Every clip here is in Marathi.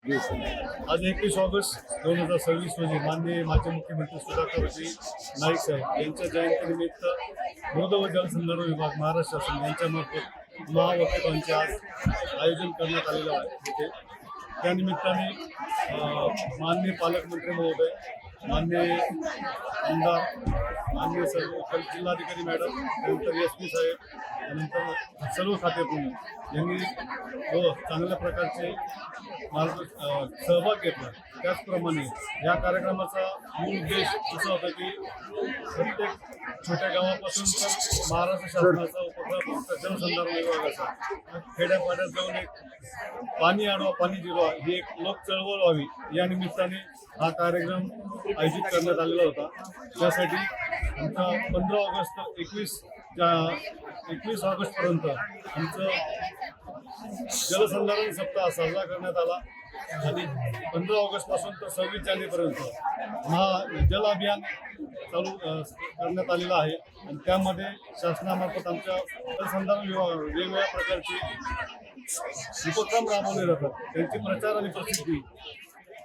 आज 21 ऑगस्ट 2026 रोजी माननीय माजी मुख्यमंत्री सुधाकरजी नाईक साहेब यांच्या जयंतीनिमित्त मृद व जलसंधारण विभाग महाराष्ट्र शासन यांच्यामार्फत महावक्तृत्वांचे आज आयोजन करण्यात आलेलं आहे तिथे त्यानिमित्ताने माननीय पालकमंत्री महोदय, माननीय आमदार, माननीय सर्व जिल्हाधिकारी मॅडम, नंतर SP साहेब, नंतर सर्व खाते प्रमुख यांनी चांगल्या प्रकारचे सहभाग घेतला. त्याचप्रमाणे या कार्यक्रमाचा मूळ उद्देश असा होता की प्रत्येक छोट्या गावापासून तर महाराष्ट्र शासनाचा उपक्रम जलसंधारण विभागाचा खेड्यापाड्यात जाऊन एक पाणी अडवा पाणी जिरवा ही एक लोक चळवळ व्हावी या निमित्ताने हा कार्यक्रम आयोजित करण्यात आलेला होता. त्यासाठी आमचा 15 ऑगस्ट 21 ऑगस्टपर्यंत आमचं जलसंधारण सप्ताह साजरा करण्यात आला आणि 15 ऑगस्टपासून तर 26 जानेवारीपर्यंत जल अभियान चालू करण्यात आलेलं आहे आणि त्यामध्ये शासनामार्फत आमच्या जलसंधारण विभाग वेगवेगळ्या प्रकारचे उपक्रम राबवले जातात. त्यांची प्रचार आणि प्रसिद्धी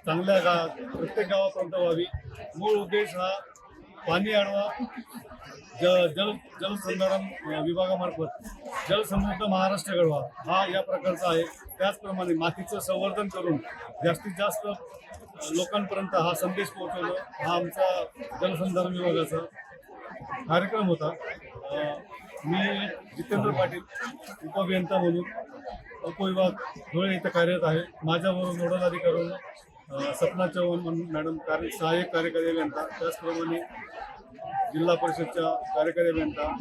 चांगल्या प्रत्येक गावापर्यंत व्हावी. मूळ उद्देश हा पाणी अडवा जलसंधारण विभागामार्फत जलसमृद्ध महाराष्ट्र घडवा हा या प्रकारचा आहे. त्याचप्रमाणे मातीचं संवर्धन करून जास्तीत जास्त लोकांपर्यंत हा संदेश पोहोचवणं हा आमचा जलसंधारण विभागाचा कार्यक्रम होता. मी जितेंद्र पाटील उपअभियंता म्हणून उपविभाग धुळे इथं कार्यरत आहे. माझ्याबरोबर नोडल अधिकारी सपना चव्हाण मॅडम सहाय्यक कार्यकारी अभियंता, त्याचप्रमाणे जिल्हा परिषदच्या कार्यकारी अभियंता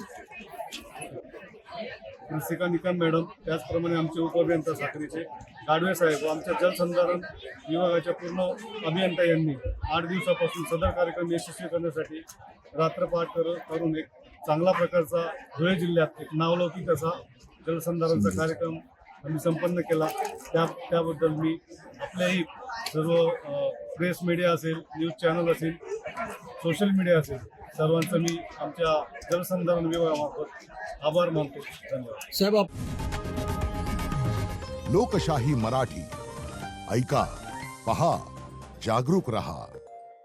रसिका निकम मॅडम, त्याचप्रमाणे आमचे उपअभियंता साखरेचे गाडवे साहेब व आमच्या जलसंधारण विभागाच्या पूर्ण अभियंता यांनी 8 दिवसापासून सदर कार्यक्रम यशस्वी करण्यासाठी रात्रपाठ करून एक चांगला प्रकारचा धुळे जिल्ह्यात एक नावलौकिक असा जलसंधारणचा कार्यक्रम आम्ही संपन्न केला. त्याबद्दल मी आपल्याही सर्व प्रेस मीडिया असेल, न्यूज चॅनल असेल, सोशल मीडिया असेल, सर्वांचं मी आमच्या जलसंधारण विभागामार्फत आभार मानतो. धन्यवाद साहेब. लोकशाही मराठी ऐका, पहा, जागरूक रहा.